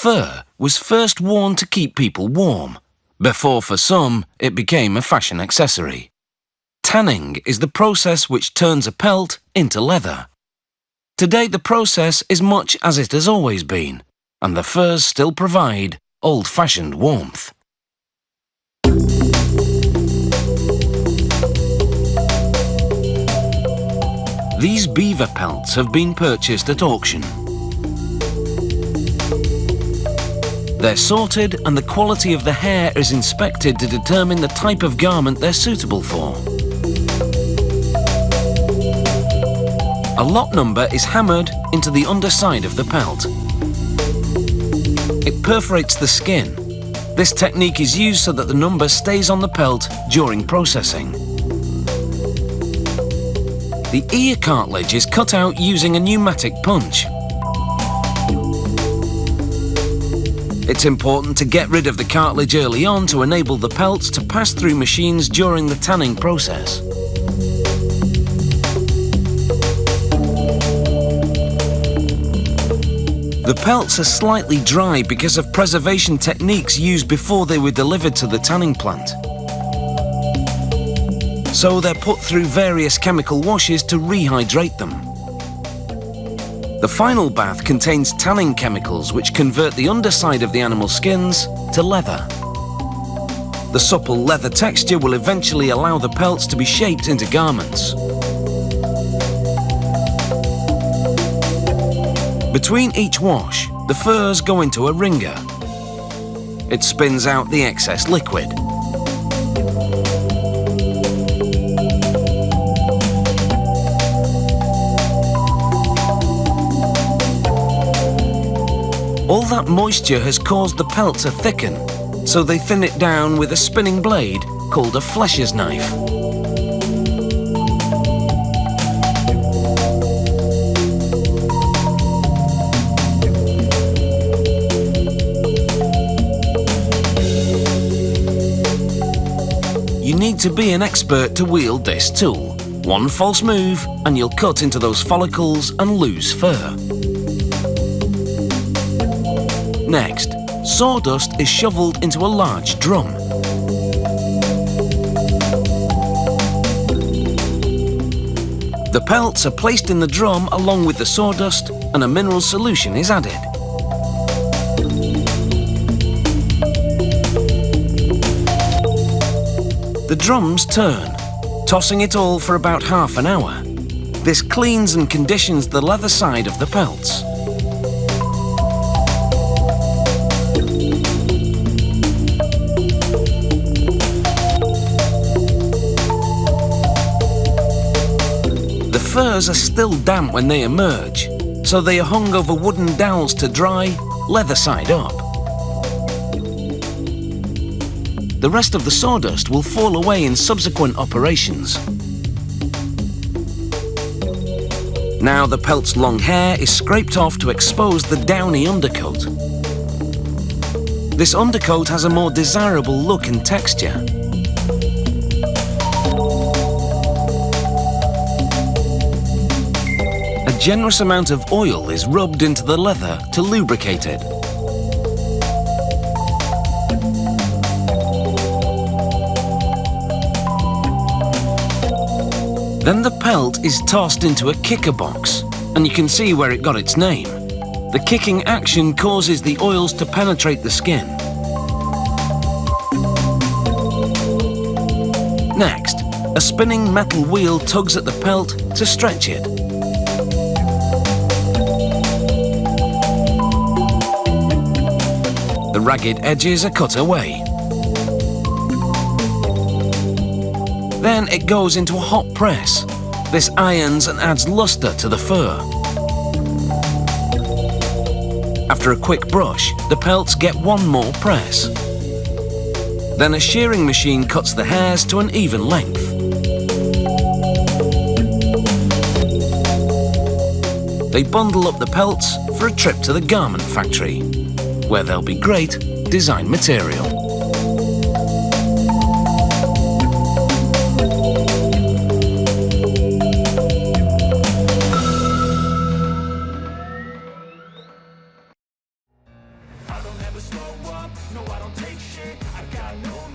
Fur was first worn to keep people warm, before for some it became a fashion accessory. Tanning is the process which turns a pelt into leather. Today the process is much as it has always been, and the furs still provide old-fashioned warmth. These beaver pelts have been purchased at auction. They're sorted and the quality of the hair is inspected to determine the type of garment they're suitable for. A lot number is hammered into the underside of the pelt. It perforates the skin. This technique is used so that the number stays on the pelt during processing. The ear cartilage is cut out using a pneumatic punch. It's important to get rid of the cartilage early on to enable the pelts to pass through machines during the tanning process. The pelts are slightly dry because of preservation techniques used before they were delivered to the tanning plant. So they're put through various chemical washes to rehydrate them. The final bath contains tanning chemicals which convert the underside of the animal skins to leather. The supple leather texture will eventually allow the pelts to be shaped into garments. Between each wash, the furs go into a wringer. It spins out the excess liquid. All that moisture has caused the pelt to thicken, so they thin it down with a spinning blade called a flesher's knife. You need to be an expert to wield this tool. One false move and you'll cut into those follicles and lose fur. Next, sawdust is shoveled into a large drum. The pelts are placed in the drum along with the sawdust and a mineral solution is added. The drums turn, tossing it all for about half an hour. This cleans and conditions the leather side of the pelts. The furs are still damp when they emerge, so they are hung over wooden dowels to dry, leather side up. The rest of the sawdust will fall away in subsequent operations. Now the pelt's long hair is scraped off to expose the downy undercoat. This undercoat has a more desirable look and texture. A generous amount of oil is rubbed into the leather to lubricate it. Then the pelt is tossed into a kicker box, and you can see where it got its name. The kicking action causes the oils to penetrate the skin. Next, a spinning metal wheel tugs at the pelt to stretch it. The ragged edges are cut away. Then it goes into a hot press. This irons and adds luster to the fur. After a quick brush, the pelts get one more press. Then a shearing machine cuts the hairs to an even length. They bundle up the pelts for a trip to the garment factory, where they'll be great design material. never slow up, no I don't take shit, I got no